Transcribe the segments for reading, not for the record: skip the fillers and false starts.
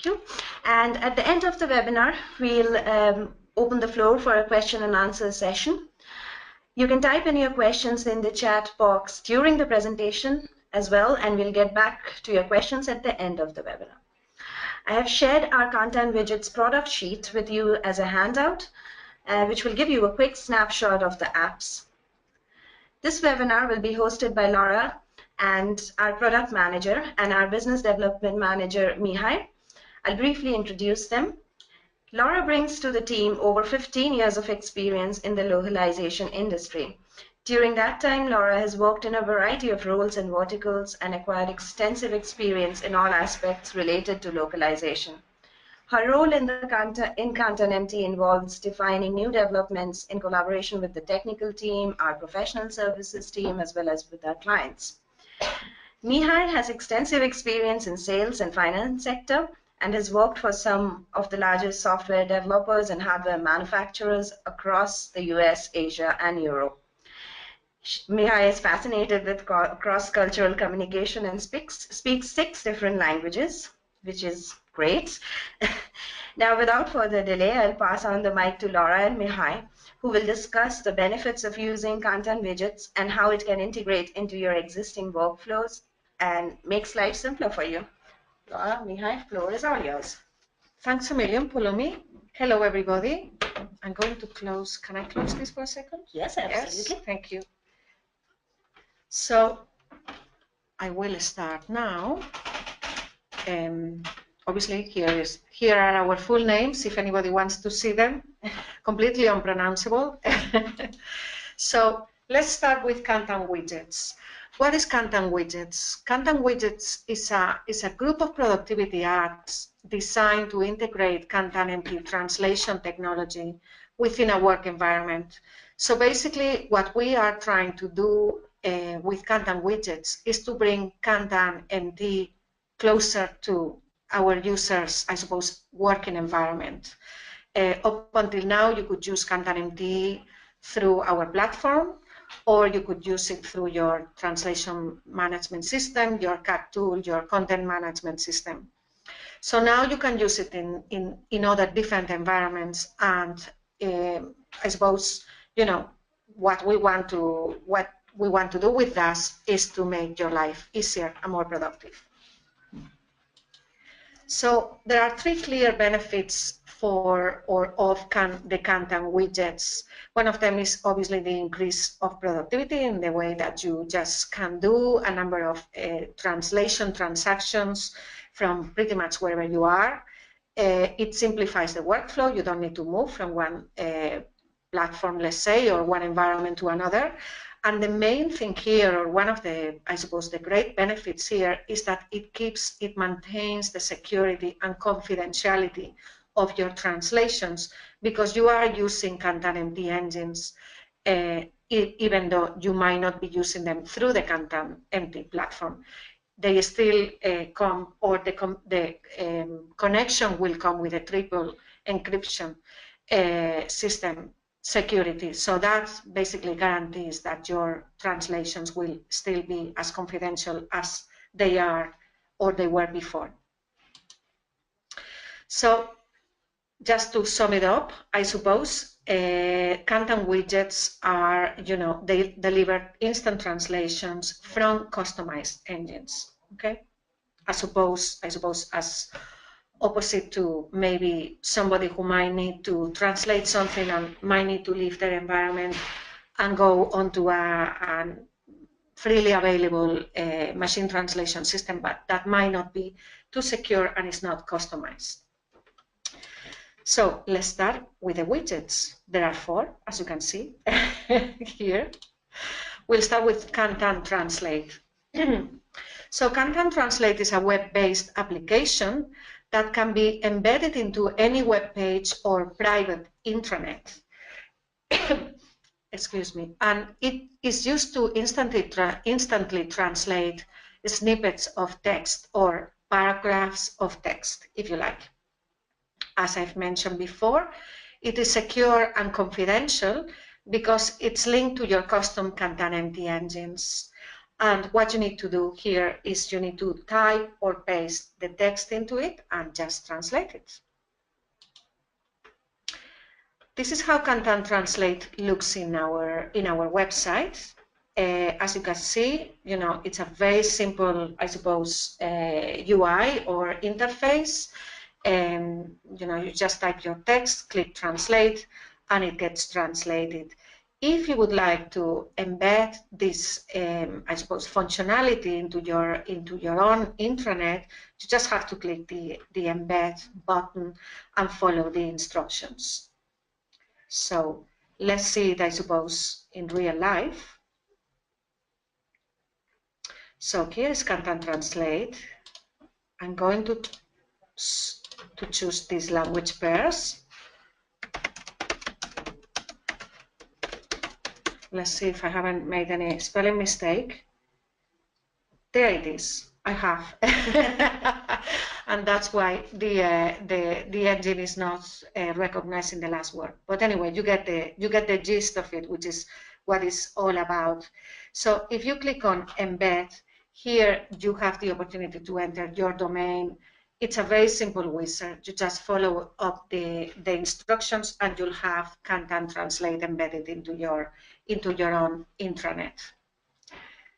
Thank you. And at the end of the webinar, we'll open the floor for a question and answer session. You can type in your questions in the chat box during the presentation as well, and we'll get back to your questions at the end of the webinar. I have shared our KantanWidgets product sheet with you as a handout, which will give you a quick snapshot of the apps. This webinar will be hosted by Laura and our product manager and our business development manager, Mihaly. I'll briefly introduce them. Laura brings to the team over 15 years of experience in the localization industry. During that time, Laura has worked in a variety of roles and verticals and acquired extensive experience in all aspects related to localization. Her role in KantanMT involves defining new developments in collaboration with the technical team, our professional services team, as well as with our clients. Mihaly has extensive experience in sales and finance sector and has worked for some of the largest software developers and hardware manufacturers across the US, Asia, and Europe. Mihaly is fascinated with cross-cultural communication and speaks 6 different languages, which is great. Now, without further delay, I'll pass on the mic to Laura and Mihaly, who will discuss the benefits of using KantanWidgets and how it can integrate into your existing workflows and makes life simpler for you. Laura, Mihaly, floor is all yours. Thanks a million, Pulumi. Hello, everybody. I'm going to close. Can I close this for a second? Yes, absolutely. Yes, thank you. So I will start now. Obviously, here are our full names, if anybody wants to see them. Completely unpronounceable. So let's start with KantanWidgets. What is KantanWidgets? KantanWidgets is a group of productivity apps designed to integrate KantanMT translation technology within a work environment. So basically, what we are trying to do with KantanWidgets is to bring KantanMT closer to our users, I suppose, working environment. Up until now, you could use KantanMT through our platform, or you could use it through your translation management system, your CAT tool, your content management system. So now you can use it in other different environments, and I suppose, you know, what we want to do with that is to make your life easier and more productive. So there are 3 clear benefits for or of the KantanWidgets. One of them is obviously the increase of productivity in the way that you just can do a number of translation transactions from pretty much wherever you are. It simplifies the workflow. You don't need to move from one platform, let's say, or one environment to another. And the main thing here, or one of the, I suppose, the great benefits here, is that it maintains the security and confidentiality of your translations, because you are using KantanMT engines, even though you might not be using them through the KantanMT platform. They still come, or the connection will come with a triple encryption system security. So that basically guarantees that your translations will still be as confidential as they are or they were before. So just to sum it up, I suppose KantanWidgets are, you know, they deliver instant translations from customized engines. Okay, I suppose as opposite to maybe somebody who might need to translate something and might need to leave their environment and go onto a freely available machine translation system, but that might not be too secure and is not customized. So let's start with the widgets. There are 4, as you can see here. We'll start with Kantan Translate. So Kantan Translate is a web-based application that can be embedded into any web page or private intranet. Excuse me. And it is used to instantly translate snippets of text or paragraphs of text, if you like. As I've mentioned before, it is secure and confidential because it's linked to your custom KantanMT engines. And what you need to do here is you need to type or paste the text into it and just translate it. This is how Kantan Translate looks in our website. As you can see, it's a very simple, I suppose, UI or interface. You just type your text, click translate, and it gets translated. If you would like to embed this, I suppose, functionality into your own intranet, you just have to click the embed button and follow the instructions. So let's see it, I suppose, in real life. So here is Kantan Translate. I'm going to choose these language pairs. Let's see if I haven't made any spelling mistake. There it is. I have. And that's why the engine is not recognizing the last word. But anyway, you get the gist of it, which is what it's all about. So if you click on embed, here you have the opportunity to enter your domain. It's a very simple wizard. You just follow up the instructions and you'll have Kantan Translate embedded into your own intranet.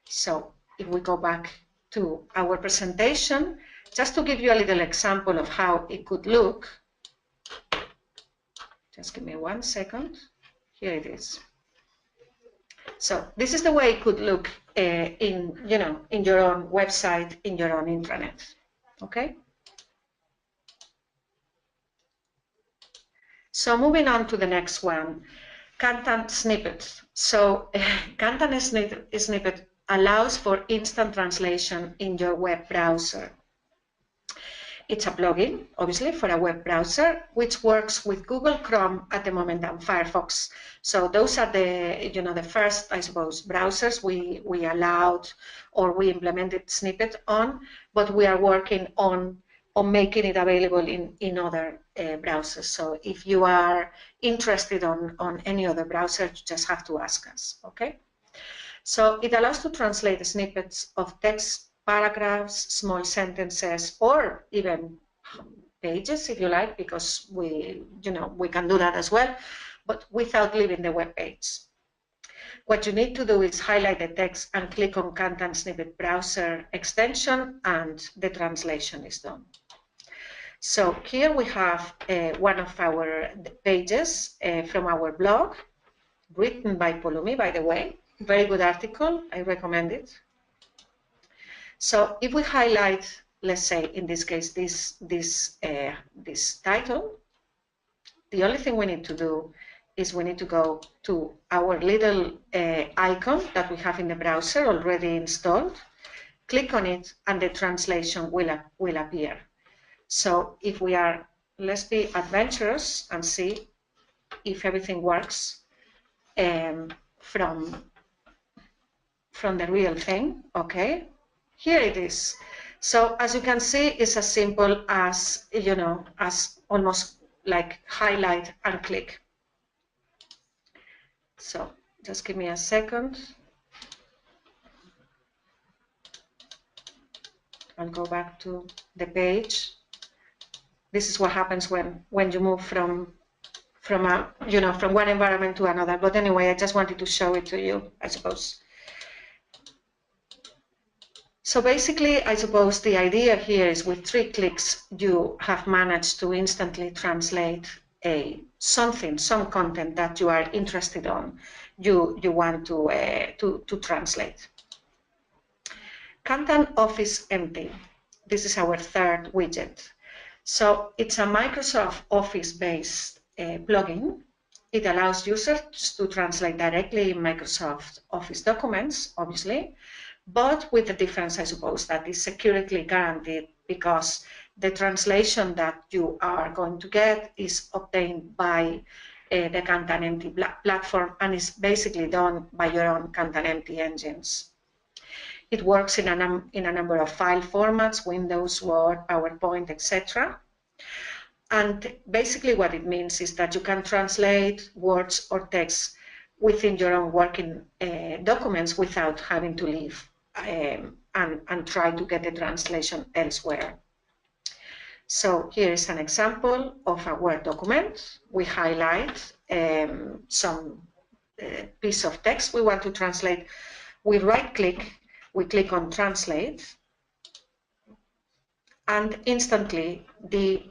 So if we go back to our presentation, just to give you a little example of how it could look, just give me 1 second. Here it is. So this is the way it could look in your own website, in your own intranet. Okay. So moving on to the next one, Kantan Snippets. So Kantan Snippet allows for instant translation in your web browser. It's a plugin, obviously, for a web browser, which works with Google Chrome at the moment and Firefox. So those are the first, I suppose, browsers we allowed or we implemented Snippet on, but we are working on making it available in other browsers. So if you are interested on any other browser, you just have to ask us, okay? So it allows to translate snippets of text, paragraphs, small sentences, or even pages, if you like, because we can do that as well, but without leaving the web page. What you need to do is highlight the text and click on Kantan Snippet Browser extension, and the translation is done. So here we have one of our pages from our blog, written by Polumi, by the way. Very good article, I recommend it. So if we highlight, let's say in this case, this title, the only thing we need to do is we need to go to our little icon that we have in the browser already installed, click on it, and the translation will appear. So if we are, let's be adventurous and see if everything works from the real thing, okay? Here it is. So as you can see, it's as simple as, as almost like highlight and click. So just give me a second. I'll go back to the page. This is what happens when you move from one environment to another. But anyway, I just wanted to show it to you, I suppose. So basically, I suppose the idea here is with 3 clicks, you have managed to instantly translate some content that you are interested on, you want to translate. KantanMT. This is our 3rd widget. So it's a Microsoft Office-based plugin. It allows users to translate directly in Microsoft Office documents, obviously, but with the difference, I suppose, that is securely guaranteed, because the translation that you are going to get is obtained by the KantanMT platform and is basically done by your own KantanMT engines. It works in a number of file formats: Windows, Word, PowerPoint, etc. And basically what it means is that you can translate words or text within your own working documents without having to leave and try to get the translation elsewhere. So here is an example of a Word document. We highlight some piece of text we want to translate. We right-click, we click on Translate, and instantly the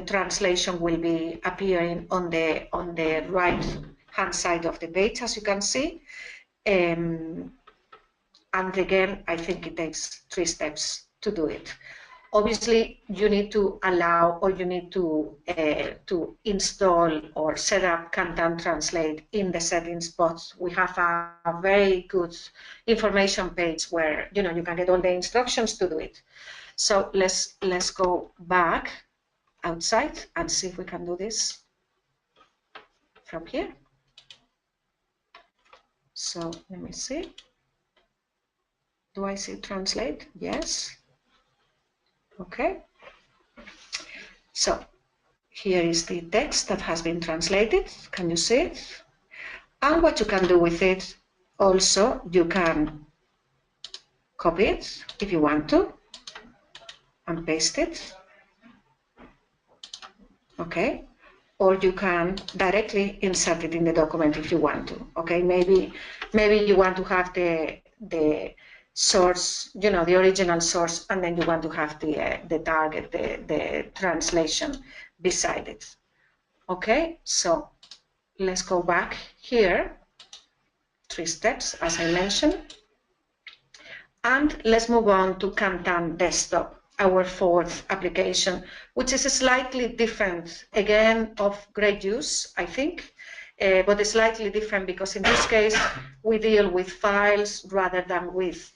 translation will be appearing on the right-hand side of the page, as you can see. And again, I think it takes 3 steps to do it. Obviously, you need to allow, or you need to install or set up Kantan Translate in the settings box. We have a very good information page where you can get all the instructions to do it. So let's go back outside and see if we can do this from here. So let me see. Do I see Translate? Yes. Okay. So here is the text that has been translated. Can you see it? And what you can do with it, also, you can copy it if you want to and paste it. Okay. Or you can directly insert it in the document if you want to. Okay. Maybe you want to have the source, the original source, and then you want to have the target, the translation beside it. Okay, so let's go back here, 3 steps, as I mentioned, and let's move on to Kantan Desktop, our 4th application, which is slightly different, again, of great use, I think, but it's slightly different because in this case, we deal with files rather than with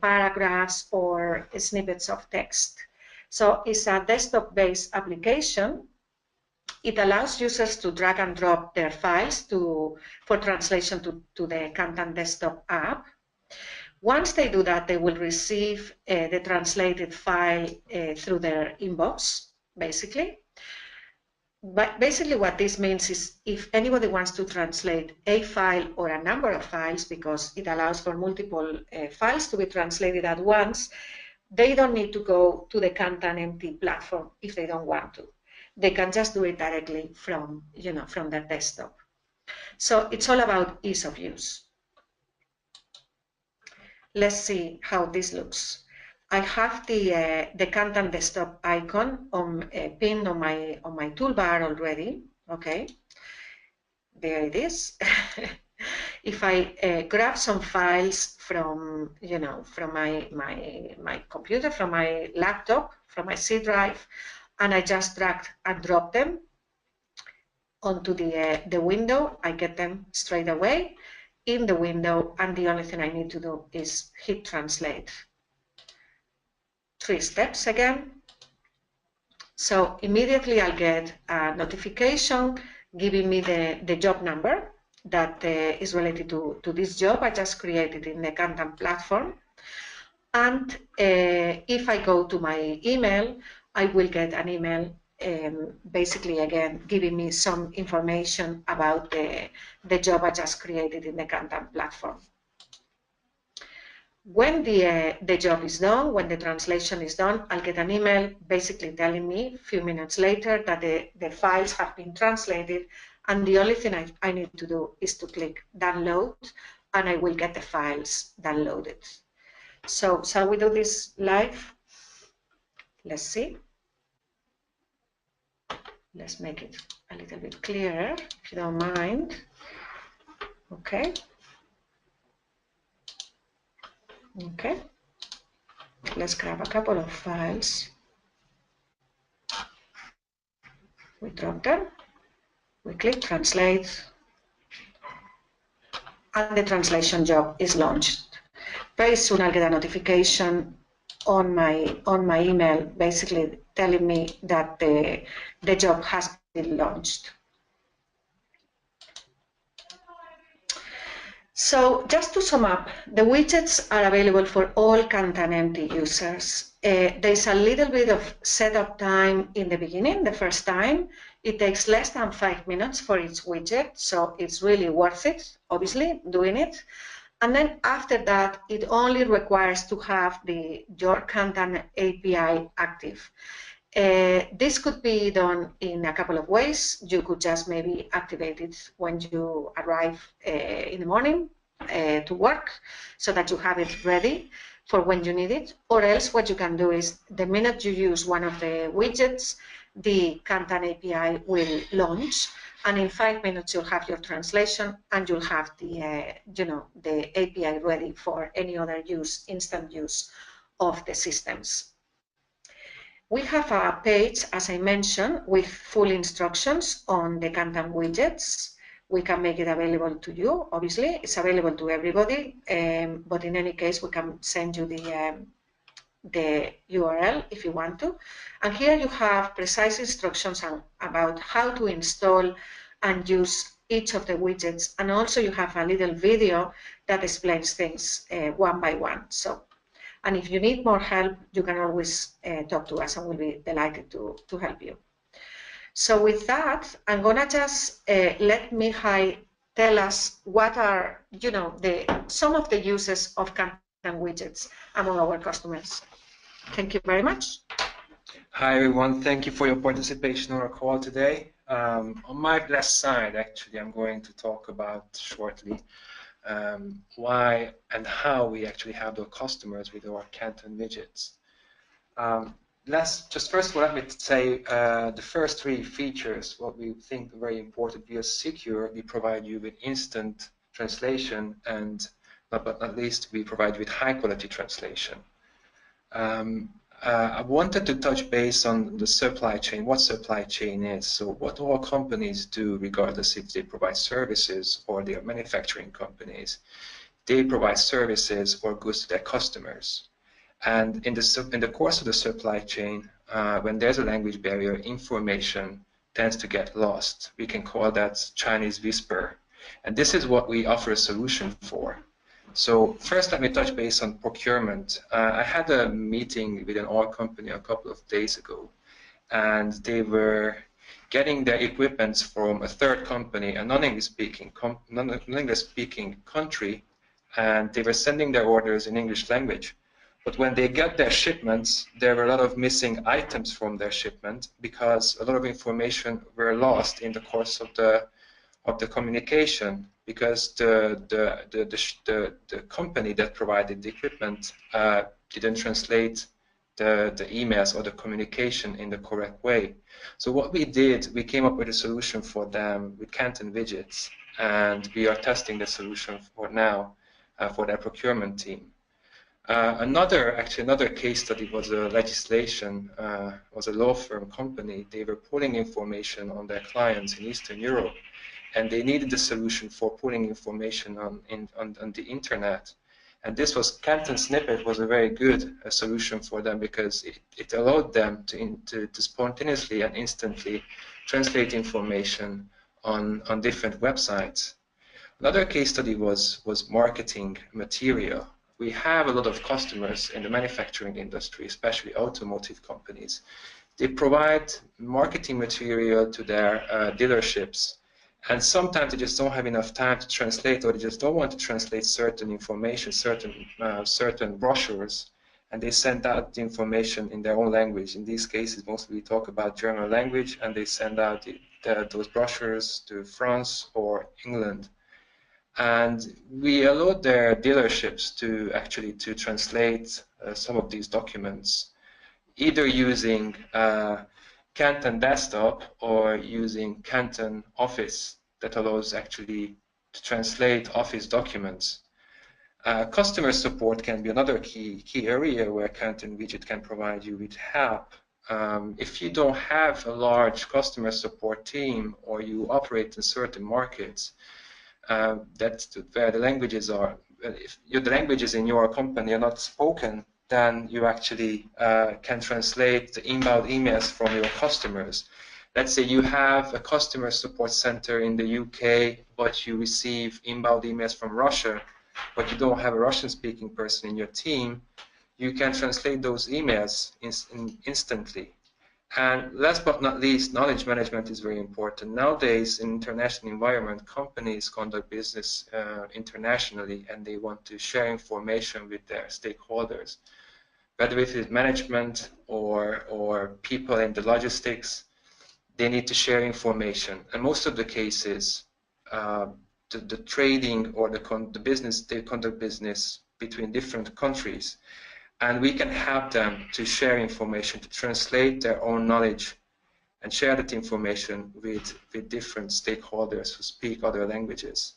paragraphs or snippets of text. So it's a desktop-based application. It allows users to drag and drop their files for translation to the Kantan Desktop app. Once they do that, they will receive the translated file through their inbox, basically. But basically what this means is if anybody wants to translate a file or a number of files, because it allows for multiple files to be translated at once, they don't need to go to the KantanMT platform if they don't want to. They can just do it directly from their desktop. So it's all about ease of use. Let's see how this looks. I have the Kantan Desktop icon pinned on my toolbar already. Okay, there it is. If I grab some files from my computer, from my laptop, from my C drive, and I just drag and drop them onto the window, I get them straight away in the window, and the only thing I need to do is hit Translate. 3 steps again. So immediately I'll get a notification giving me the job number that is related to this job I just created in the Kantan platform. And if I go to my email, I will get an email basically again giving me some information about the job I just created in the Kantan platform. When the job is done, when the translation is done, I'll get an email basically telling me a few minutes later that the files have been translated, and the only thing I need to do is to click download, and I will get the files downloaded. So shall we do this live? Let's see. Let's make it a little bit clearer, if you don't mind. Okay. Okay. Let's grab a couple of files. We drop them. We click Translate. And the translation job is launched. Very soon I'll get a notification on my email basically telling me that the job has been launched. So just to sum up, the widgets are available for all KantanMT users. There's a little bit of setup time in the beginning, the first time. It takes less than 5 minutes for each widget, so it's really worth it, obviously, doing it. And then after that, it only requires to have your Kantan API active. This could be done in a couple of ways. You could just maybe activate it when you arrive in the morning to work, so that you have it ready for when you need it. Or else what you can do is, the minute you use one of the widgets, the Kantan API will launch, and in 5 minutes you'll have your translation, and you'll have the the API ready for any other use, instant use of the systems. We have a page, as I mentioned, with full instructions on the Kantan widgets. We can make it available to you. Obviously, it's available to everybody, but in any case, we can send you the URL if you want to. And here you have precise instructions about how to install and use each of the widgets. And also you have a little video that explains things one by one. And if you need more help, you can always talk to us, and we'll be delighted to help you. So with that, I'm gonna just let Mihaly tell us what are some of the uses of Kantan widgets among our customers. Thank you very much. Hi everyone, thank you for your participation on our call today. On my left side, actually, I'm going to talk about shortly why and how we actually have the customers with our Kantan widgets. First of all, let me say the first three features, what we think are very important. We are secure, we provide you with instant translation, and last but not least, we provide you with high quality translation. I wanted to touch base on the supply chain, what supply chain is. So what all companies do, regardless if they provide services or they are manufacturing companies, they provide services or goods to their customers. And in the course of the supply chain, when there's a language barrier, information tends to get lost. We can call that Chinese whisper. And this is what we offer a solution for. So first, let me touch base on procurement. I had a meeting with an oil company a couple of days ago, and they were getting their equipment from a third company, a non-English speaking country, and they were sending their orders in English language. But when they got their shipments, there were a lot of missing items from their shipment because a lot of information were lost in the course of the communication, because the company that provided the equipment didn't translate the emails or the communication in the correct way. So what we did, we came up with a solution for them with KantanWidgets, and we are testing the solution for now for their procurement team. Another case study was a was a law firm company. They were pulling information on their clients in Eastern Europe, and they needed a solution for pulling information on the internet. And this was Kantan Snippet was a very good solution for them, because it allowed them to spontaneously and instantly translate information on different websites. Another case study was marketing material. We have a lot of customers in the manufacturing industry, especially automotive companies. They provide marketing material to their dealerships, and sometimes they just don't have enough time to translate, or they just don't want to translate certain information, certain brochures, and they send out the information in their own language. In these cases, mostly we talk about German language, and they send out those brochures to France or England. And we allowed their dealerships to actually translate some of these documents, either using Kantan Desktop or using Kantan Office, that allows actually to translate Office documents. Customer support can be another key area where Kantan widget can provide you with help. If you don't have a large customer support team, or you operate in certain markets, that's where the languages are. If the languages in your company are not spoken, then you actually can translate the inbound emails from your customers. Let's say you have a customer support center in the UK, but you receive inbound emails from Russia, but you don't have a Russian-speaking person in your team. You can translate those emails instantly. And last but not least, knowledge management is very important. Nowadays, in international environment, companies conduct business internationally, and they want to share information with their stakeholders, whether it is management or people in the logistics. They need to share information, and most of the cases, the trading or the business, they conduct business between different countries. And we can help them to share information, to translate their own knowledge and share that information with different stakeholders who speak other languages.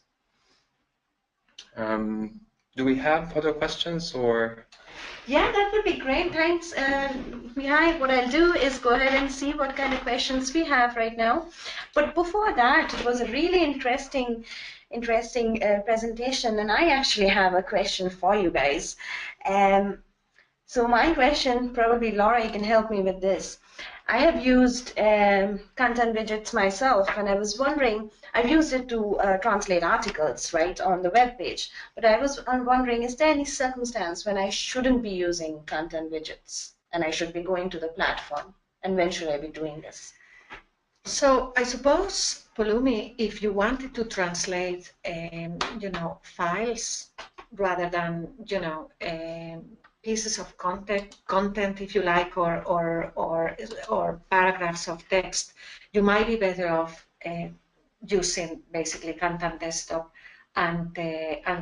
Do we have other questions or? Yeah, that would be great. Thanks, Mihaly. What I'll do is go ahead and see what kind of questions we have right now. But before that, it was a really interesting presentation, and I actually have a question for you guys. So my question, probably Laura, you can help me with this. I have used KantanWidgets myself, and I was wondering, I've used it to translate articles, right, on the web page. But I was wondering, is there any circumstance when I shouldn't be using KantanWidgets and I should be going to the platform? And when should I be doing this? So I suppose, Pulumi, if you wanted to translate, files rather than, pieces of content, if you like, or paragraphs of text, you might be better off using basically Kantan Desktop and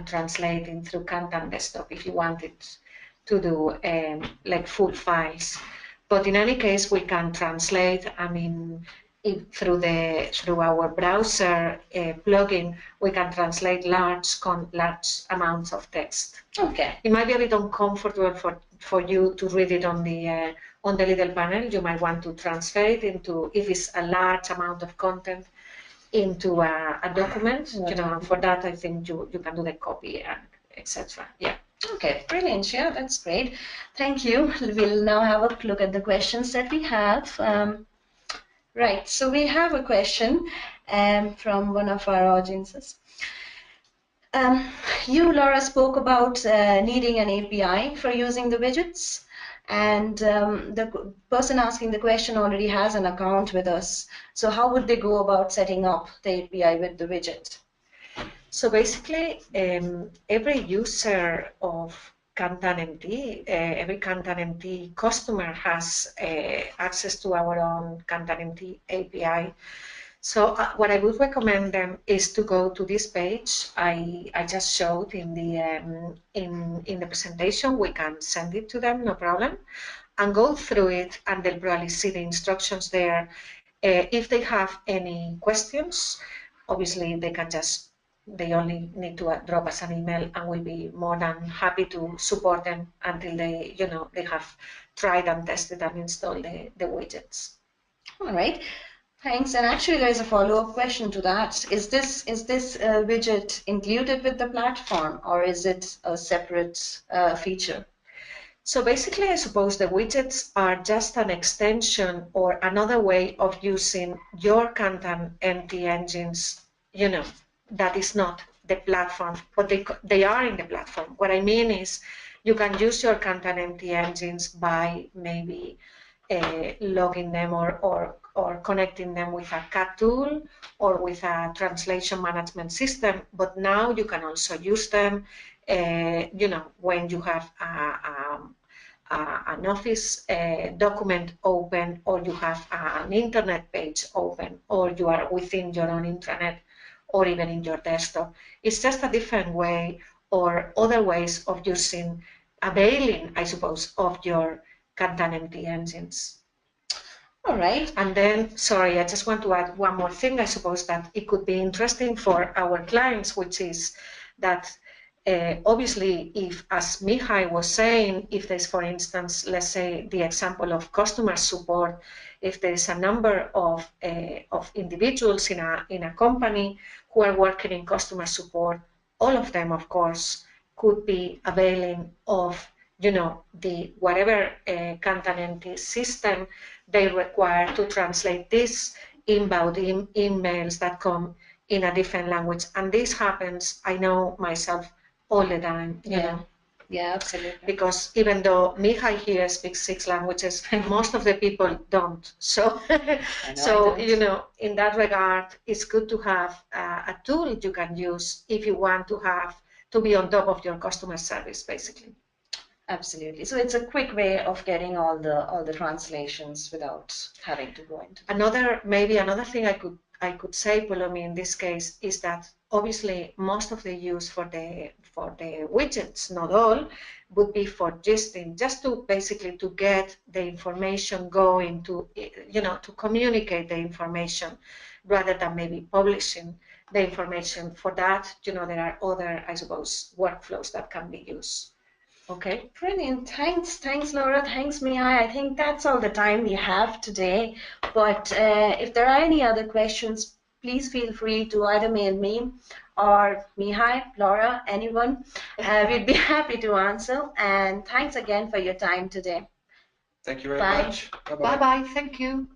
translating through Kantan Desktop if you wanted to do like full files. But in any case, we can translate. I mean, through our browser plugin, we can translate large amounts of text. Okay. It might be a bit uncomfortable for you to read it on the little panel. You might want to transfer it into, if it's a large amount of content, into a document. And for that, I think you can do the copy and etc. Yeah. Okay, brilliant. Yeah, that's great. Thank you. We'll now have a look at the questions that we have. Right, so we have a question from one of our audiences. You, Laura, spoke about needing an API for using the widgets, and the person asking the question already has an account with us. So how would they go about setting up the API with the widget? So basically, every user of KantanMT, every KantanMT customer has access to our own KantanMT API. So what I would recommend them is to go to this page I just showed in the presentation. We can send it to them, no problem, and go through it, and they'll probably see the instructions there. If they have any questions, obviously they only need to drop us an email, and we'll be more than happy to support them until they have tried and tested and installed the widgets. All right. Thanks. And actually, there is a follow-up question to that. Is this widget included with the platform, or is it a separate feature? So basically, I suppose the widgets are just an extension or another way of using your KantanMT engines, that is not the platform, but they are in the platform. What I mean is you can use your KantanMT engines by maybe logging them or connecting them with a CAT tool or with a translation management system, but now you can also use them when you have an Office document open, or you have an internet page open, or you are within your own intranet, or even in your desktop. It's just a different way or other ways of availing, I suppose, of your KantanMT engines. All right. And then, sorry, I just want to add one more thing. I suppose that it could be interesting for our clients, which is that obviously, if, as Mihaly was saying, if there's, for instance, let's say the example of customer support, if there is a number of individuals in a company who are working in customer support, all of them, of course, could be availing of the whatever KantanMT system they require to translate these inbound emails that come in a different language. And this happens, I know myself, all the time. Yeah. Yeah, absolutely. Because even though Mihaly here speaks 6 languages, most of the people don't. So, you know, in that regard, it's good to have a tool you can use if you want to be on top of your customer service, basically. Absolutely. So it's a quick way of getting all the translations without having to go into. Maybe another thing I could say, Polomi, in this case, is that obviously most of the use for the widgets, not all, would be for gisting, just to basically to get the information going, to, you know, to communicate the information rather than maybe publishing the information. For that, you know, there are other, I suppose, workflows that can be used. Okay. Brilliant. Thanks, Laura. Thanks, Mihaly. I think that's all the time we have today. But if there are any other questions, please feel free to either mail me or Mihaly, Laura, anyone. We'd be happy to answer. And thanks again for your time today. Thank you very much. Bye-bye. Thank you.